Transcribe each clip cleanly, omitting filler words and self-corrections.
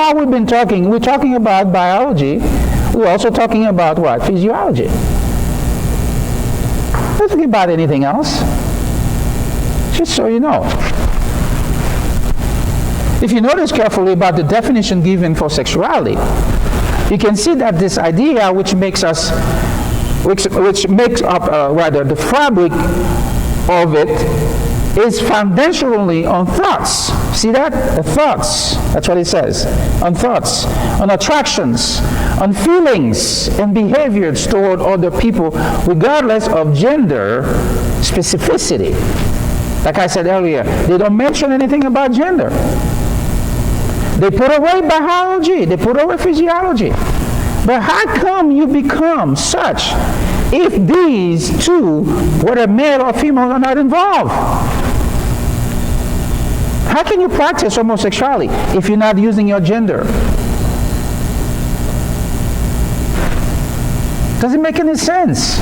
far we've been talking, we're talking about biology. We're also talking about what? Physiology. Not talking about anything else. Just so you know. If you notice carefully about the definition given for sexuality, you can see that this idea which makes up the fabric of it is foundationally on thoughts. See that? The thoughts. That's what it says. On thoughts, on attractions, on feelings and behaviors toward other people, regardless of gender specificity. Like I said earlier, they don't mention anything about gender. They put away biology. They put away physiology. But how come you become such if these two, whether male or female, are not involved? How can you practice homosexuality if you're not using your gender? Doesn't make any sense.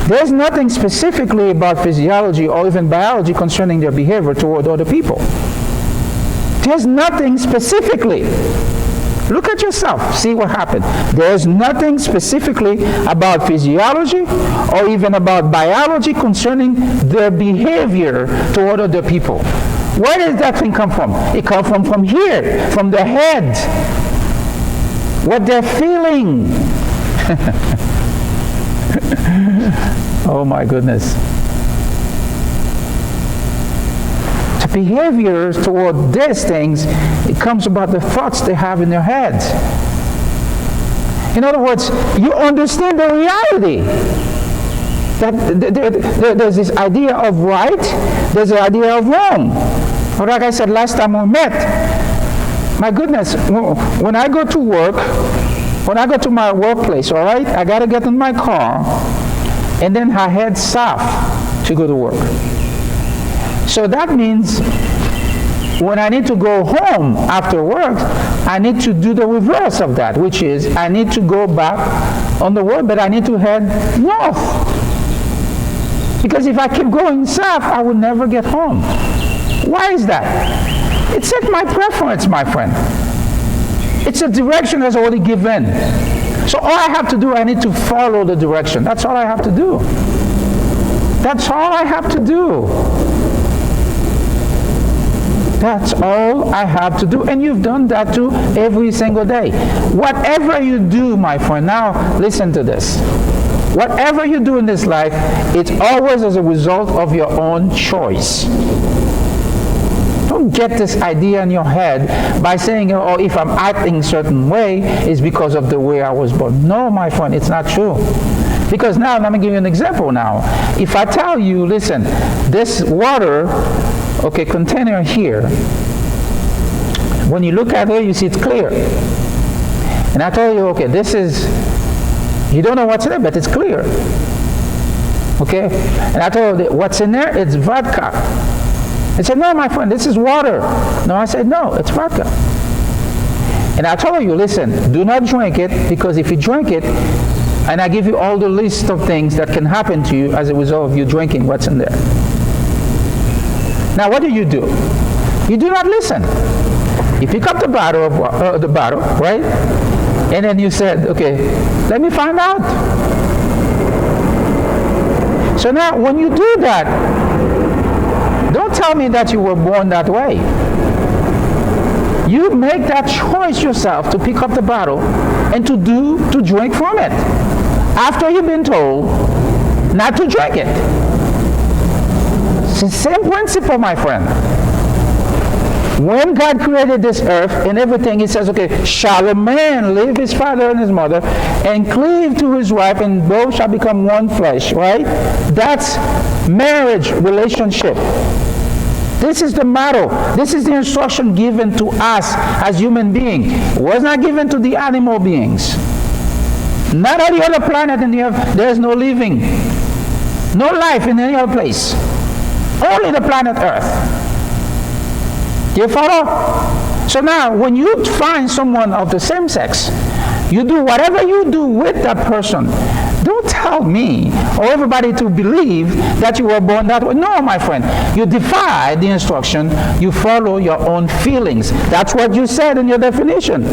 There's nothing specifically about physiology or even biology concerning their behavior toward other people. There's nothing specifically. Look at yourself. See what happened. There's nothing specifically about physiology or even about biology concerning their behavior toward other people. Where does that thing come from? It comes from here, from the head. What they're feeling. Oh my goodness. The behaviors toward these things, it comes about the thoughts they have in their heads. In other words, you understand the reality. That there's this idea of right, there's the idea of wrong. But like I said last time we met, my goodness, when I go to work, when I go to my workplace, all right, I got to get in my car, and then I head south to go to work. So that means when I need to go home after work, I need to do the reverse of that, which is I need to go back on the road, but I need to head north. Because if I keep going south, I will never get home. Why is that? It's not my preference, my friend. It's a direction that's already given. So all I have to do, I need to follow the direction. That's all I have to do. That's all I have to do. That's all I have to do. And you've done that too every single day. Whatever you do, my friend, now listen to this. Whatever you do in this life, it's always as a result of your own choice. Don't get this idea in your head by saying, oh, if I'm acting a certain way, it's because of the way I was born. No, my friend, it's not true. Because now, let me give you an example now. If I tell you, listen, this water, okay, container here, when you look at it, you see it's clear. And I tell you, okay, this is, you don't know what's in it, but it's clear. Okay? And I told you, what's in there? It's vodka. They said, no, my friend, this is water. No, I said, no, it's vodka. And I told you, listen, do not drink it, because if you drink it, and I give you all the list of things that can happen to you as a result of you drinking what's in there. Now, what do? You do not listen. You pick up the bottle, right? And then you said, okay, let me find out. So now, when you do that, don't tell me that you were born that way. You make that choice yourself to pick up the bottle and to drink from it. After you've been told not to drink it. It's the same principle, my friend. When God created this earth and everything, He says, okay, shall a man leave his father and his mother and cleave to his wife, and both shall become one flesh, right? That's marriage relationship. This is the model. This is the instruction given to us as human beings. It was not given to the animal beings. Not on the other planet in the earth, there is no living. No life in any other place. Only the planet Earth. Do you follow? So now, when you find someone of the same sex, you do whatever you do with that person. Don't tell tell me or everybody to believe that you were born that way. No, my friend. You defy the instruction. You follow your own feelings. That's what you said in your definition.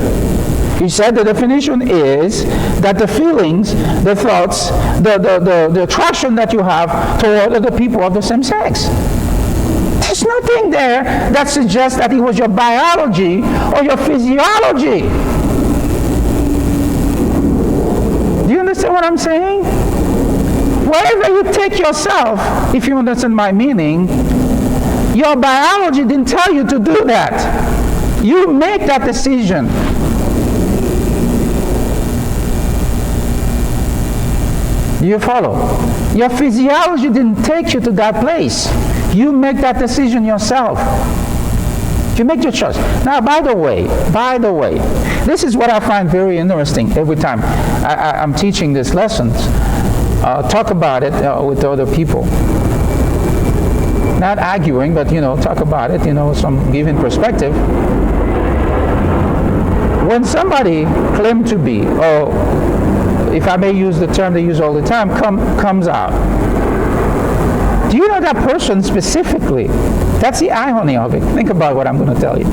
You said the definition is that the feelings, the thoughts, the attraction that you have toward other people of the same sex. There's nothing there that suggests that it was your biology or your physiology. Do you understand what I'm saying? Wherever you take yourself, if you understand my meaning, your biology didn't tell you to do that. You make that decision. Do you follow? Your physiology didn't take you to that place. You make that decision yourself. You make your choice. Now, by the way, this is what I find very interesting every time I'm teaching these lessons. Talk about it with other people. Not arguing, but, talk about it, some giving perspective. When somebody claims to be, or if I may use the term they use all the time, comes out. Do you know that person specifically? That's the irony of it. Think about what I'm going to tell you.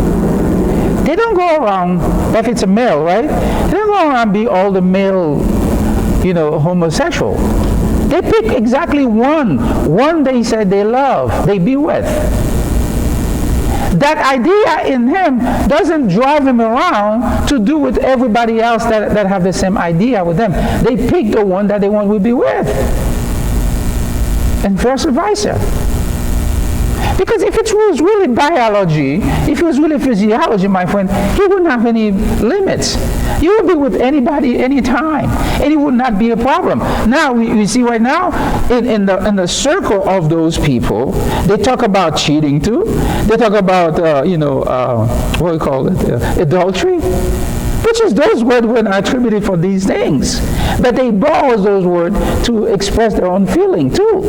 They don't go around, if it's a male, right? They don't go around and be all the male, homosexual. They pick exactly one they said they love, they be with. That idea in him doesn't drive him around to do with everybody else that have the same idea with them. They pick the one that they want to be with. And vice versa. Because if it was really biology, if it was really physiology, my friend, he wouldn't have any limits. You would be with anybody, anytime, and it would not be a problem. Now, you see right now, in the circle of those people, they talk about cheating too. They talk about, what do you call it, adultery. Which is those words were not attributed for these things. But they borrow those words to express their own feeling too.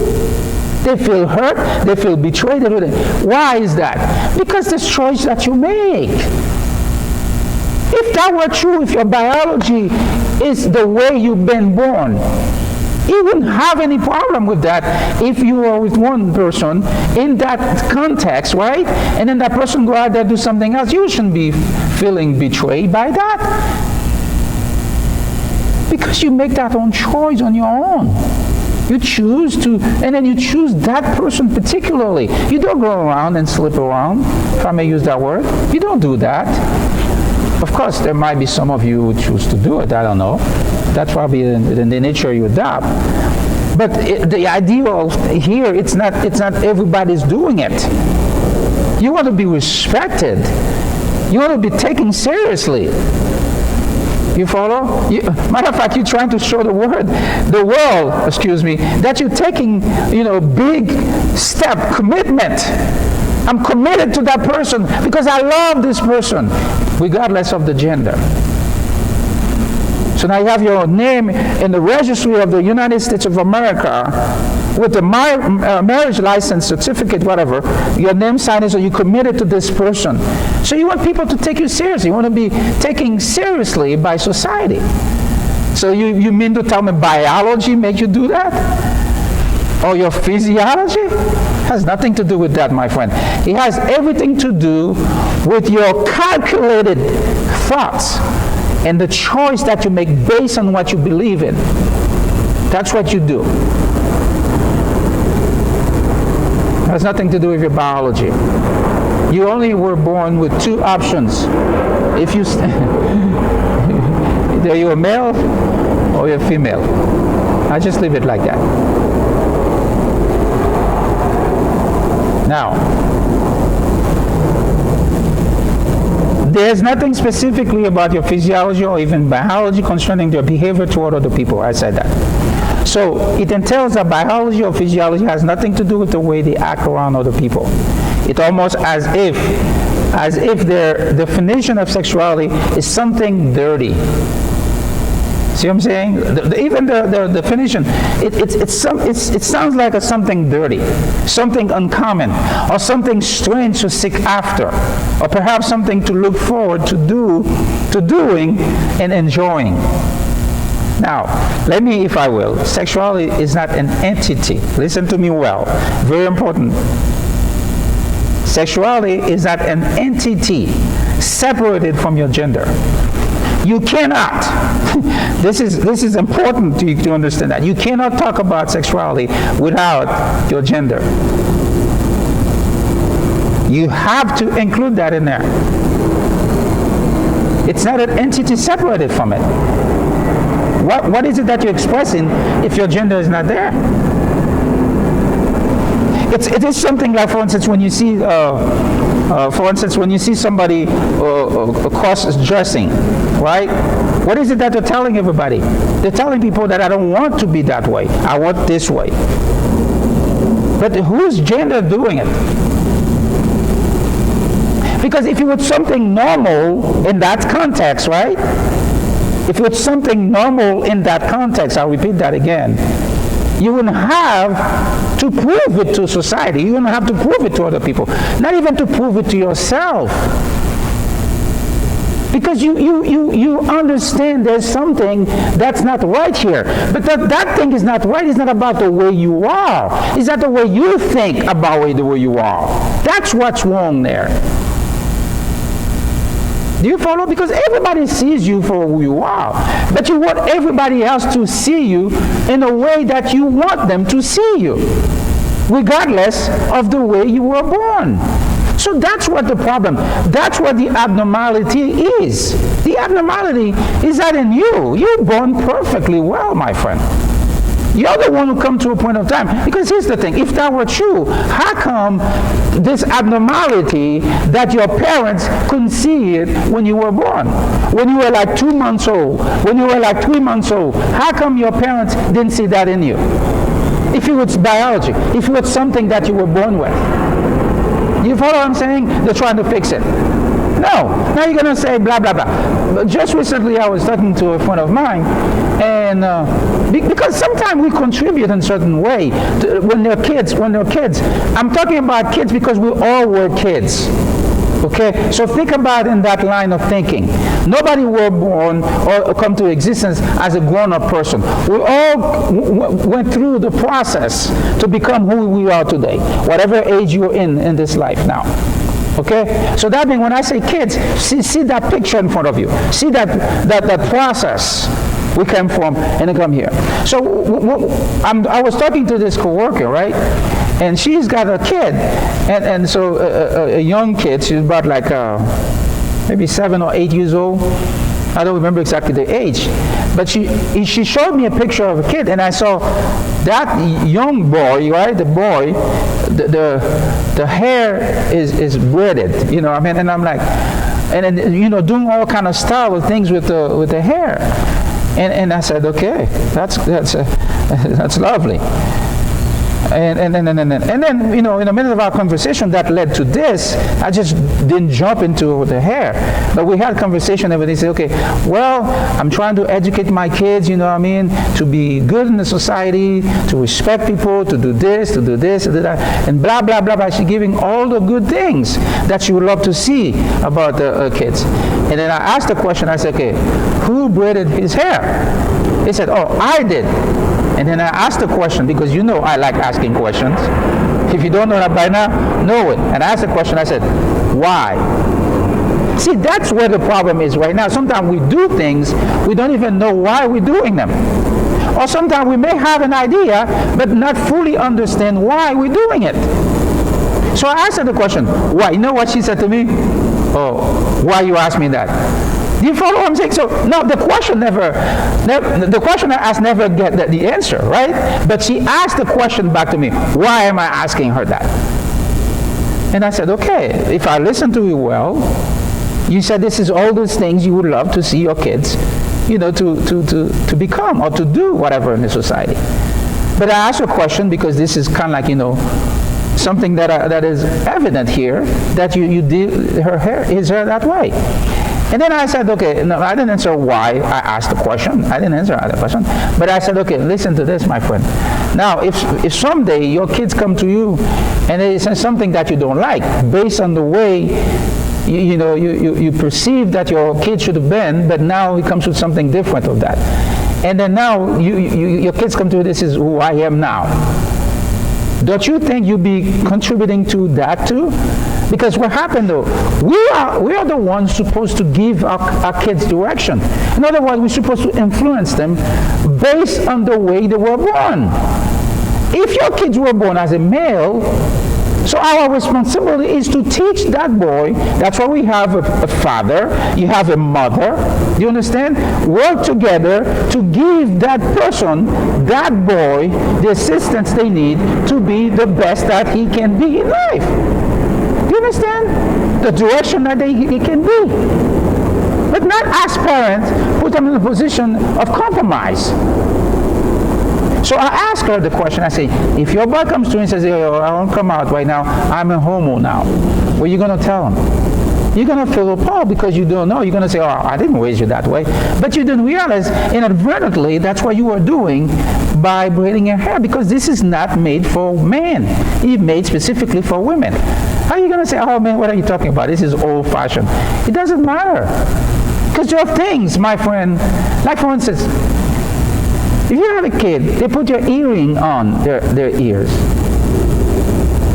They feel hurt, they feel betrayed. Why is that? Because this choice that you make. If that were true, if your biology is the way you've been born, you wouldn't have any problem with that if you were with one person in that context, right? And then that person go out there and do something else. You shouldn't be feeling betrayed by that. Because you make that own choice on your own. You choose to, and then you choose that person particularly. You don't go around and slip around, if I may use that word. You don't do that. Of course, there might be some of you who choose to do it. I don't know. That's probably in the nature you adopt. But the idea here, it's not everybody's doing it. You want to be respected. You want to be taken seriously. You follow? Matter of fact, you're trying to show the world, that you're taking, big step, commitment. I'm committed to that person because I love this person, regardless of the gender. So now you have your name in the registry of the United States of America with the marriage license certificate, whatever. Your name signed is, so you committed to this person. So you want people to take you seriously. You want to be taken seriously by society. So you mean to tell me biology make you do that? Or your physiology? Has nothing to do with that, my friend. It has everything to do with your calculated thoughts and the choice that you make based on what you believe in. That's what you do. It has nothing to do with your biology. You only were born with two options. If you either you're a male or you're female. I just leave it like that. Now, there's nothing specifically about your physiology or even biology concerning your behavior toward other people. I said that. So it entails that biology or physiology has nothing to do with the way they act around other people. It's almost as if their definition of sexuality is something dirty. See what I'm saying? Even the definition, it sounds like something dirty, something uncommon, or something strange to seek after, or perhaps something to look forward to doing and enjoying. Now, let me, if I will, sexuality is not an entity. Listen to me well. Very important. Sexuality is not an entity separated from your gender. You cannot. This is important to understand that. You cannot talk about sexuality without your gender. You have to include that in there. It's not an entity separated from it. What is it that you're expressing if your gender is not there? It is something like, for instance, when you see, somebody cross-dressing, right? What is it that they're telling everybody? They're telling people that I don't want to be that way. I want this way. But whose gender doing it? Because if it was something normal in that context, right? If it was something normal in that context, I'll repeat that again, you wouldn't have to prove it to society. You wouldn't have to prove it to other people. Not even to prove it to yourself. Because you understand there's something that's not right here. But that thing is not right. It's not about the way you are. It's not the way you think about the way you are. That's what's wrong there. Do you follow? Because everybody sees you for who you are. But you want everybody else to see you in a way that you want them to see you, regardless of the way you were born. So that's what the problem, that's what the abnormality is. The abnormality is not in you. You're born perfectly well, my friend. You're the one who come to a point of time. Because here's the thing, if that were true, how come this abnormality that your parents couldn't see it when you were born? When you were like 2 months old, when you were like 3 months old, how come your parents didn't see that in you? If it was biology, if it was something that you were born with. You follow what I'm saying? They're trying to fix it. No. Now you're going to say blah, blah, blah. But just recently I was talking to a friend of mine, and because sometimes we contribute in a certain way when they're kids. I'm talking about kids because we all were kids. Okay? So think about in that line of thinking. Nobody were born or come to existence as a grown-up person. We all went through the process to become who we are today, whatever age you're in this life now. Okay? So that means when I say kids, see that picture in front of you. See that process we came from and then come here. So I was talking to this coworker, right? And she's got a kid. And so a young kid, she's about like maybe 7 or 8 years old. I don't remember exactly the age. But she showed me a picture of a kid, and I saw that young boy, right? The boy, the hair is braided, you know. I mean, and I'm like, and then, you know, doing all kind of style of things with the hair. And I said, okay, that's lovely. And then, you know, in the middle of our conversation that led to this, I just didn't jump into the hair. But we had a conversation, everybody said, okay, well, I'm trying to educate my kids, you know what I mean, to be good in the society, to respect people, to do this, to do that, and blah, blah, blah, blah. She's giving all the good things that she would love to see about the kids. And then I asked the question, I said, okay, who braided his hair? He said, oh, I did. And then I asked the question, because you know I like asking questions. If you don't know that by now, know it. And I asked the question, I said, why? See, that's where the problem is right now. Sometimes we do things, we don't even know why we're doing them. Or sometimes we may have an idea, but not fully understand why we're doing it. So I asked her the question, why? You know what she said to me? Oh, why you ask me that? Do you follow what I'm saying? So, no, the question I asked never get the answer, right? But she asked the question back to me, why am I asking her that? And I said, okay, if I listen to you well, you said this is all those things you would love to see your kids, you know, to become or to do whatever in the society. But I asked a question because this is kind of like, you know, something that is evident here, that you did her hair that way. And then I said, okay, no, I didn't answer why I asked the question. I didn't answer the question. But I said, okay, listen to this, my friend. Now, if someday your kids come to you and they say something that you don't like, based on the way you perceive that your kid should have been, but now he comes with something different of that. and then now your kids come to you, this is who I am now. Don't you think you'll be contributing to that too? Because what happened though, we are the ones supposed to give our kids direction. In other words, we're supposed to influence them based on the way they were born. If your kids were born as a male, so our responsibility is to teach that boy. That's why we have a father, you have a mother, do you understand? Work together to give that person, that boy, the assistance they need to be the best that he can be in life. Do you understand? The direction that he can be. But not as parents put them in a position of compromise. So I ask her the question, I say, if your boy comes to me and says, oh, I won't come out right now, I'm a homo now, what are you going to tell him? You're going to feel appalled because you don't know. You're going to say, oh, I didn't raise you that way. But you didn't realize inadvertently that's what you were doing by braiding your hair, because this is not made for men. It's made specifically for women. How are you going to say, oh man, what are you talking about? This is old-fashioned. It doesn't matter. Because there are things, my friend, like for instance, if you have a kid, they put your earring on their ears.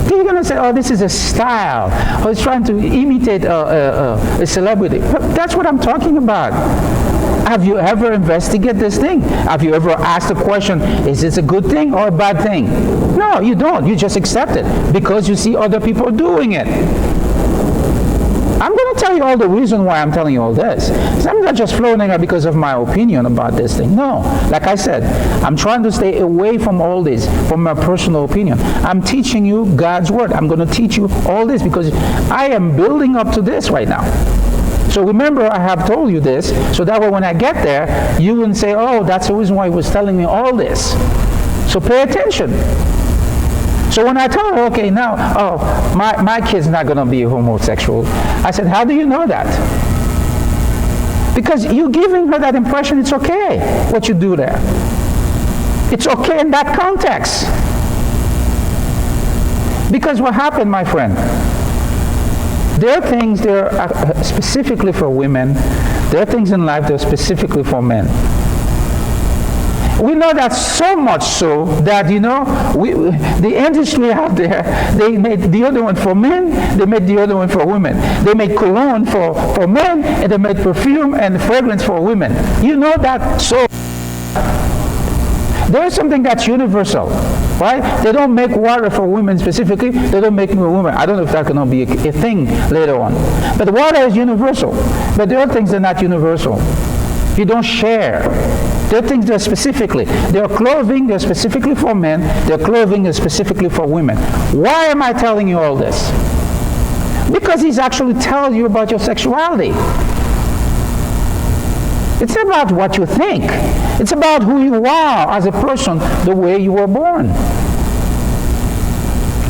Then you're going to say, oh, this is a style. Or it's trying to imitate a celebrity. But that's what I'm talking about. Have you ever investigated this thing? Have you ever asked the question, is this a good thing or a bad thing? No, you don't. You just accept it because you see other people doing it. I'm going to tell you all the reason why I'm telling you all this. I'm not just floating out because of my opinion about this thing. No. Like I said, I'm trying to stay away from all this, from my personal opinion. I'm teaching you God's word. I'm going to teach you all this because I am building up to this right now. So remember, I have told you this, so that way when I get there, you wouldn't say, oh, that's the reason why he was telling me all this. So pay attention. So when I tell her, okay, now, oh, my kid's not going to be a homosexual, I said, how do you know that? Because you're giving her that impression it's okay what you do there. It's okay in that context. Because what happened, my friend, there are things that are specifically for women. There are things in life that are specifically for men. We know that so much so that, you know, the industry out there, they made deodorant for men, they made deodorant for women. They made cologne for men, and they made perfume and fragrance for women. You know that so. There is something that's universal, right? They don't make water for women specifically. They don't make women. I don't know if that's going to be a thing later on. But water is universal. But there are things that are not universal. You don't share. There are things that are specifically. There are clothing that are specifically for men. There are clothing that are specifically for women. Why am I telling you all this? Because he's actually telling you about your sexuality. It's not about what you think. It's about who you are as a person, the way you were born.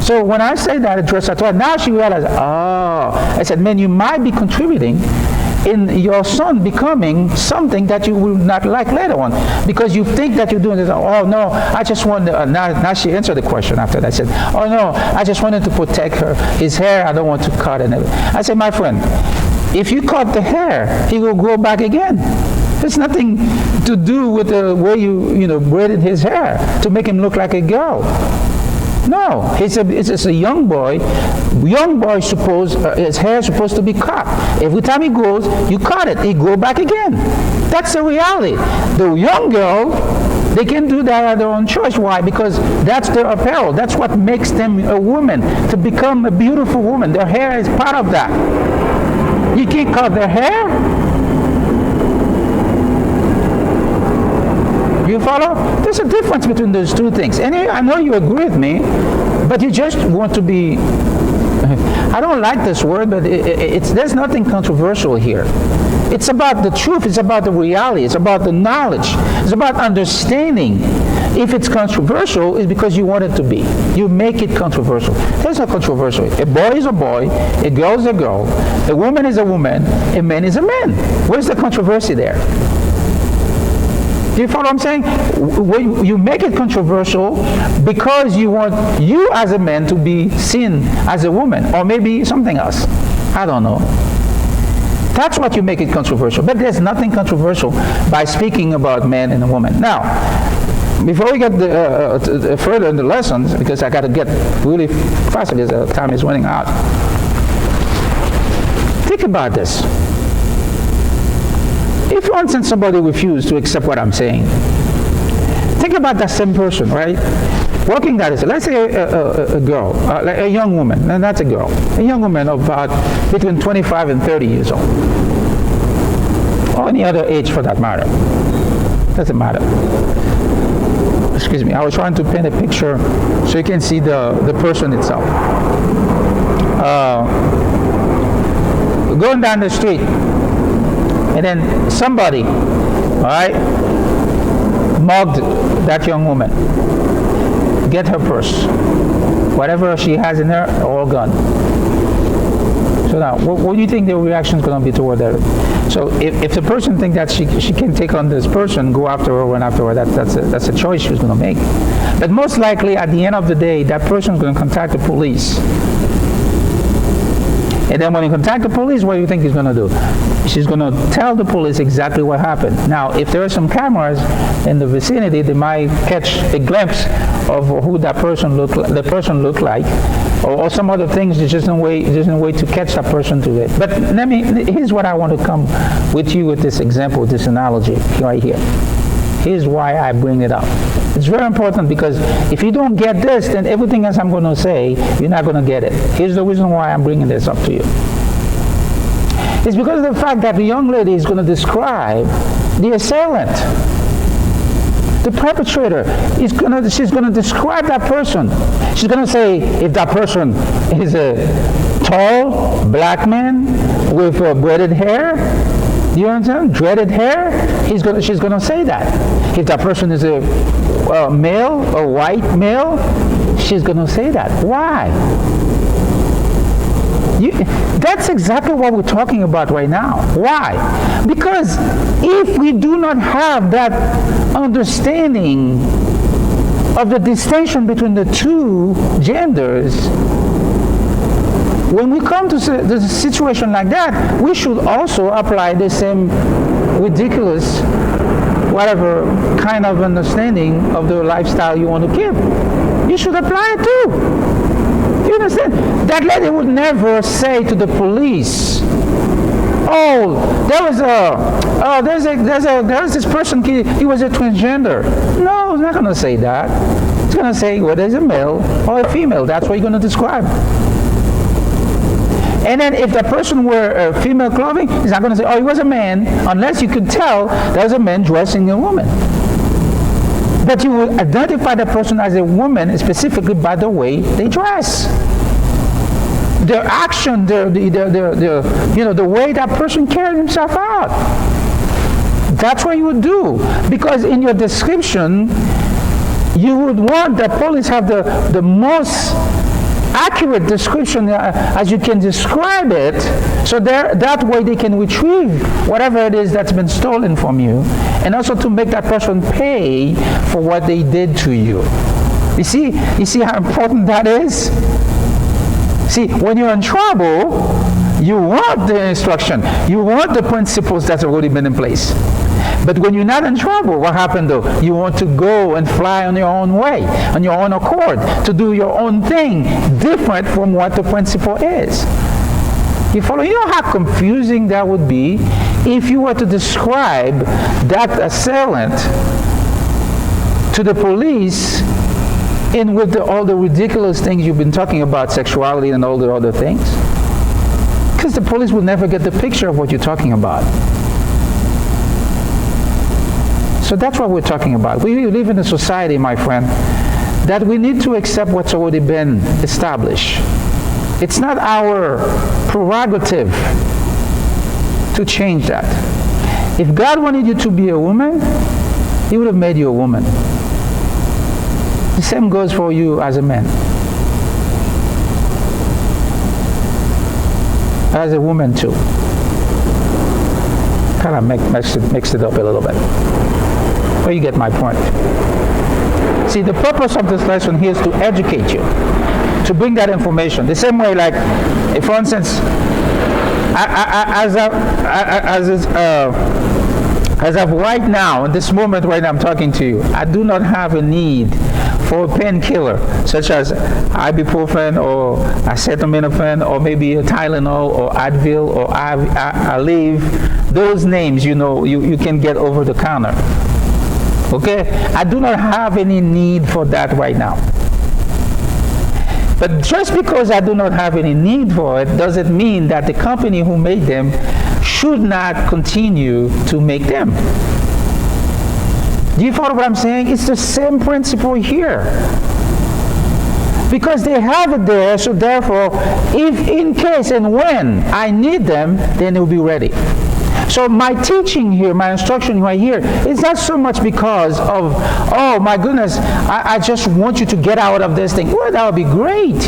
So when I say that, address her to her, now she realized, oh, I said, man, you might be contributing in your son becoming something that you will not like later on, because you think that you're doing this. Oh no, I just want now she answered the question after that. I said, oh no, I just wanted to protect his hair. I don't want to cut and everything. I said, my friend, if you cut the hair, he will grow back again. There's nothing to do with the way you braided his hair to make him look like a girl. No, it's a young boy. Young boy his hair is supposed to be cut. Every time he grows, you cut it. He grow back again. That's the reality. The young girl, they can do that at their own choice. Why? Because that's their apparel. That's what makes them a woman, to become a beautiful woman. Their hair is part of that. You can't cut their hair. You follow? There's a difference between those two things. And I know you agree with me, but you just want to be, I don't like this word, but there's nothing controversial here. It's about the truth. It's about the reality. It's about the knowledge. It's about understanding. If it's controversial, it's because you want it to be. You make it controversial. There's no controversial. A boy is a boy. A girl is a girl. A woman is a woman. A man is a man. Where's the controversy there? Do you follow what I'm saying? You make it controversial because you want you as a man to be seen as a woman, or maybe something else. I don't know. That's what you make it controversial. But there's nothing controversial by speaking about man and a woman. Now, before we get further in the lessons, because I got to get really fast because the time is running out. Think about this. If, for instance, somebody refused to accept what I'm saying, think about that same person, right? Working that is, let's say a girl, like a young woman, and that's a girl, a young woman of about between 25 and 30 years old, or any other age for that matter. Doesn't matter. Excuse me, I was trying to paint a picture so you can see the person itself. Going down the street, and then somebody, all right, mugged that young woman. Get her purse. Whatever she has in there, all gone. So now, what do you think the reaction is going to be toward that? So if the person thinks that she can take on this person, go after her, run after her, that's a choice she's going to make. But most likely, at the end of the day, that person is going to contact the police. And then when you contact the police, what do you think he's going to do? She's going to tell the police exactly what happened. Now, if there are some cameras in the vicinity, they might catch a glimpse of who that person looked like, or some other things. There's just no way to catch that person to it. But here's what I want to come with you with this example, this analogy right here. Here's why I bring it up. It's very important because if you don't get this, then everything else I'm going to say, you're not going to get it. Here's the reason why I'm bringing this up to you. It's because of the fact that the young lady is going to describe the assailant. The perpetrator, she's going to describe that person. She's going to say if that person is a tall black man with braided hair, do you understand? Dreaded hair, she's going to say that. If that person is a male, a white male, she's going to say that. Why? That's exactly what we're talking about right now. Why? Because if we do not have that understanding of the distinction between the two genders, when we come to the situation like that, we should also apply the same ridiculous, whatever kind of understanding of the lifestyle you want to keep. You should apply it too. You understand? That lady would never say to the police, "Oh, there's this person, he was a transgender." No, it's not going to say that. It's going to say whether it's a male or a female. That's what you're going to describe. And then if the person were female clothing, he's not going to say, "Oh, he was a man," unless you could tell there was a man dressing a woman. But you will identify the person as a woman specifically by the way they dress. Their action, the way that person carries himself out. That's what you would do. Because in your description, you would want the police have the most accurate description as you can describe it, so that way they can retrieve whatever it is that's been stolen from you, and also to make that person pay for what they did to you. You see how important that is? See, when you're in trouble, you want the instruction, you want the principles that's already been in place. But when you're not in trouble, what happened though? You want to go and fly on your own way, on your own accord, to do your own thing, different from what the principle is. You follow? You know how confusing that would be if you were to describe that assailant to the police with all the ridiculous things you've been talking about, sexuality and all the other things. Because the police will never get the picture of what you're talking about. So that's what we're talking about. We live in a society, my friend, that we need to accept what's already been established. It's not our prerogative to change that. If God wanted you to be a woman, He would have made you a woman. The same goes for you as a man. As a woman too. Kind of mixed it up a little bit. But you get my point. See, the purpose of this lesson here is to educate you, to bring that information. The same way, like, if for instance, As of right now, in this moment right now I'm talking to you, I do not have a need for a painkiller such as ibuprofen or acetaminophen or maybe a Tylenol or Advil or Aleve. Those names, you can get over the counter. Okay? I do not have any need for that right now. But just because I do not have any need for it doesn't mean that the company who made them should not continue to make them. Do you follow what I'm saying? It's the same principle here. Because they have it there, so therefore, if in case and when I need them, then they'll be ready. So my teaching here, my instruction right here, is not so much because of, oh my goodness, I just want you to get out of this thing. Well, that would be great.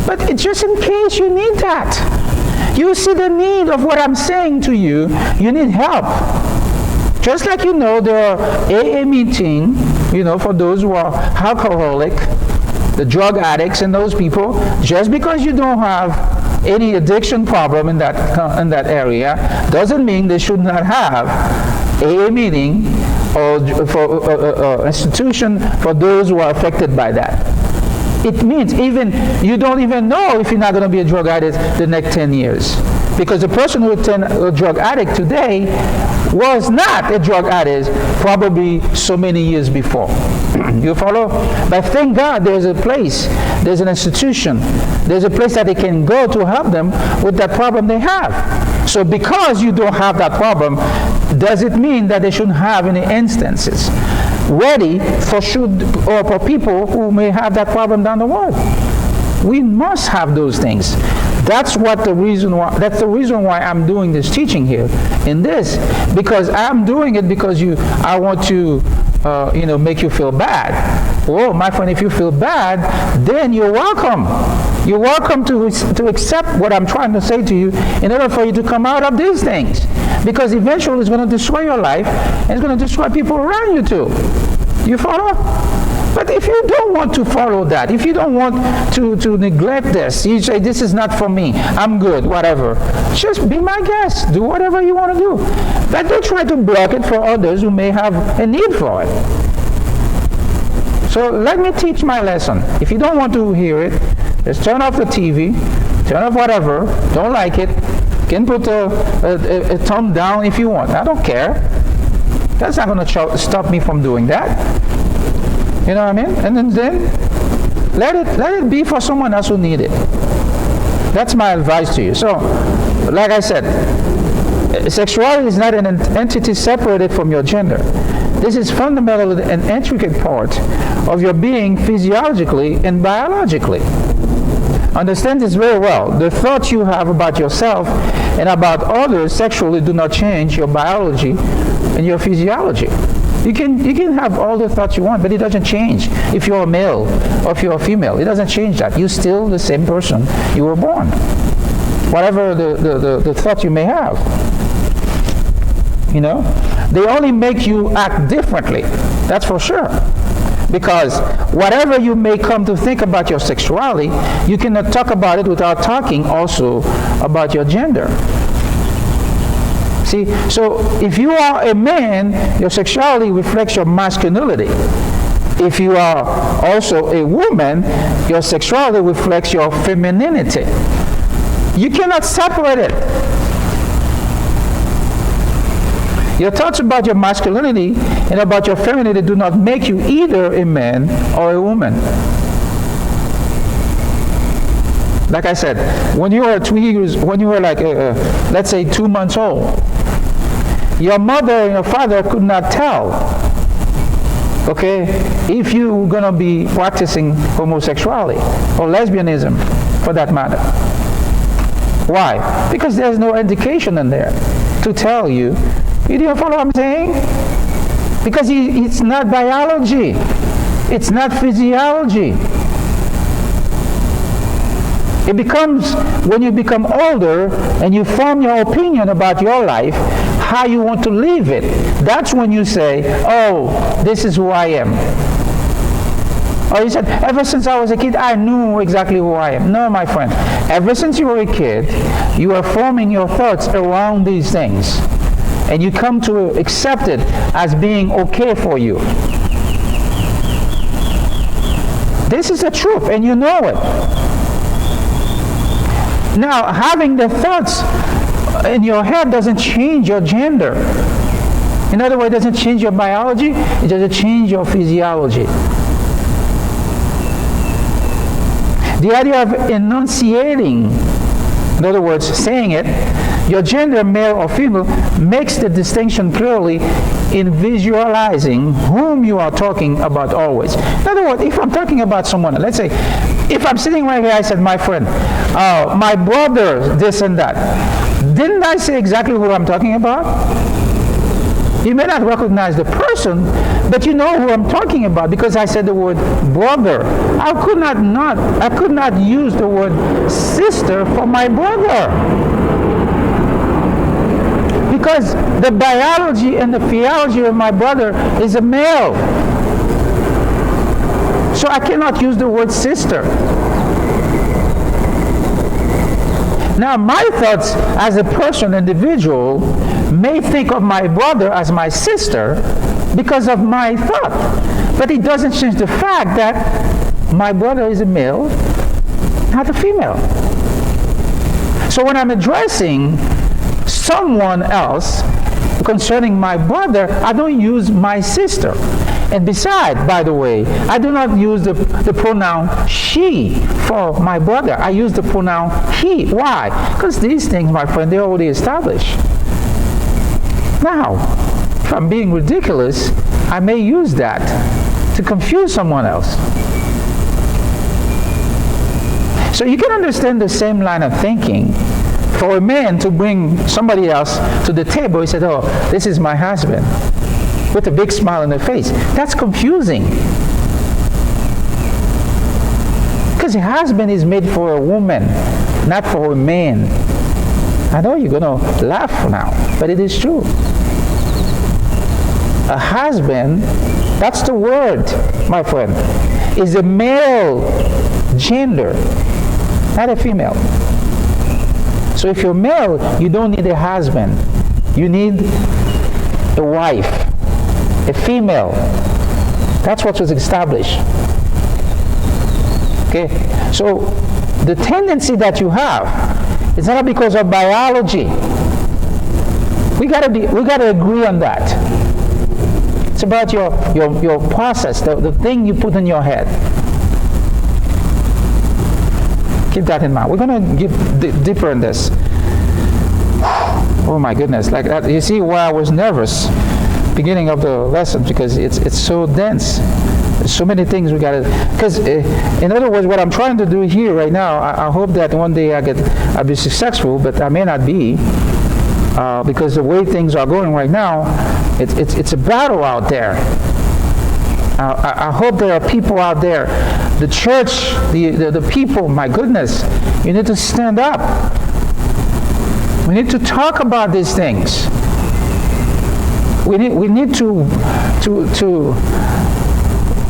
But it's just in case you need that. You see the need of what I'm saying to you. You need help. Just like there are AA meeting, for those who are alcoholic, the drug addicts and those people. Just because you don't have any addiction problem in that area doesn't mean they should not have AA meeting or for institution for those who are affected by that. It means even you don't even know if you're not going to be a drug addict the next 10 years. Because the person who is a drug addict today was not a drug addict probably so many years before. You follow? But thank God there's a place, there's an institution, there's a place that they can go to help them with that problem they have. So because you don't have that problem, does it mean that they shouldn't have any instances ready for people who may have that problem down the road? We must have those things. That's the reason why I'm doing this teaching here in this, because I'm doing it because I want to make you feel bad. Oh, my friend, if you feel bad, then you're welcome. You're welcome to accept what I'm trying to say to you in order for you to come out of these things. Because eventually it's going to destroy your life and it's going to destroy people around you too. You follow? But if you don't want to follow that, if you don't want to neglect this, you say, this is not for me, I'm good, whatever. Just be my guest. Do whatever you want to do. But don't try to block it for others who may have a need for it. So let me teach my lesson. If you don't want to hear it, just turn off the TV, turn off whatever, don't like it, you can put a thumb down if you want. I don't care. That's not going to stop me from doing that. You know what I mean? And then let it be for someone else who needs it. That's my advice to you. So, like I said, sexuality is not an entity separated from your gender. This is fundamentally an intricate part of your being physiologically and biologically. Understand this very well. The thoughts you have about yourself and about others sexually do not change your biology and your physiology. You can have all the thoughts you want, but it doesn't change if you're a male or if you're a female. It doesn't change that. You're still the same person you were born. Whatever the thought you may have. They only make you act differently. That's for sure. Because whatever you may come to think about your sexuality, you cannot talk about it without talking also about your gender. See, so if you are a man, your sexuality reflects your masculinity. If you are also a woman, your sexuality reflects your femininity. You cannot separate it. Your thoughts about your masculinity and about your femininity do not make you either a man or a woman. Like I said, when you were let's say 2 months old, your mother and your father could not tell, okay, if you were going to be practicing homosexuality or lesbianism for that matter. Why? Because there's no indication in there to tell you. You don't follow what I'm saying? Because it's not biology. It's not physiology. It becomes, when you become older and you form your opinion about your life, how you want to live it, that's when you say, oh, this is who I am. Or you said, ever since I was a kid, I knew exactly who I am. No, my friend. Ever since you were a kid, you are forming your thoughts around these things. And you come to accept it as being okay for you. This is the truth, and you know it. Now, having the thoughts in your head doesn't change your gender. In other words, it doesn't change your biology, it doesn't change your physiology. The idea of enunciating, in other words, saying it, your gender, male or female, makes the distinction clearly in visualizing whom you are talking about always. In other words, if I'm talking about someone, let's say, if I'm sitting right here, I said, my friend, my brother, this and that. Didn't I say exactly who I'm talking about? You may not recognize the person, but you know who I'm talking about because I said the word brother. I could not use the word sister for my brother. Because the biology and the theology of my brother is a male. So I cannot use the word sister. Now, my thoughts as a person, individual, may think of my brother as my sister because of my thought. But it doesn't change the fact that my brother is a male, not a female. So when I'm addressing someone else concerning my brother, I don't use my sister. And besides, by the way, I do not use the pronoun she for my brother. I use the pronoun he. Why? Because these things, my friend, they're already established. Now, if I'm being ridiculous, I may use that to confuse someone else. So you can understand the same line of thinking. For a man to bring somebody else to the table, he said, oh, this is my husband, with a big smile on their face. That's confusing. Because a husband is made for a woman, not for a man. I know you're going to laugh now, but it is true. A husband, that's the word, my friend, is a male gender, not a female. So if you're male, you don't need a husband. You need a wife, a female. That's what was established. Okay? So the tendency that you have is not because of biology. We gotta agree on that. It's about your process, the thing you put in your head. Keep that in mind. We're going to get deeper in this. Oh my goodness! Like that, you see why I was nervous beginning of the lesson, because it's so dense. There's so many things we got to. Because in other words, what I'm trying to do here right now, I hope that one day I'll be successful, but I may not be, because the way things are going right now, it's a battle out there. I hope there are people out there, the church, the people, my goodness, you need to stand up. We need to talk about these things. We need to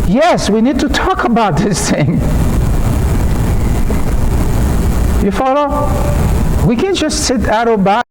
yes, we need to talk about this thing. You follow? We can't just sit idle by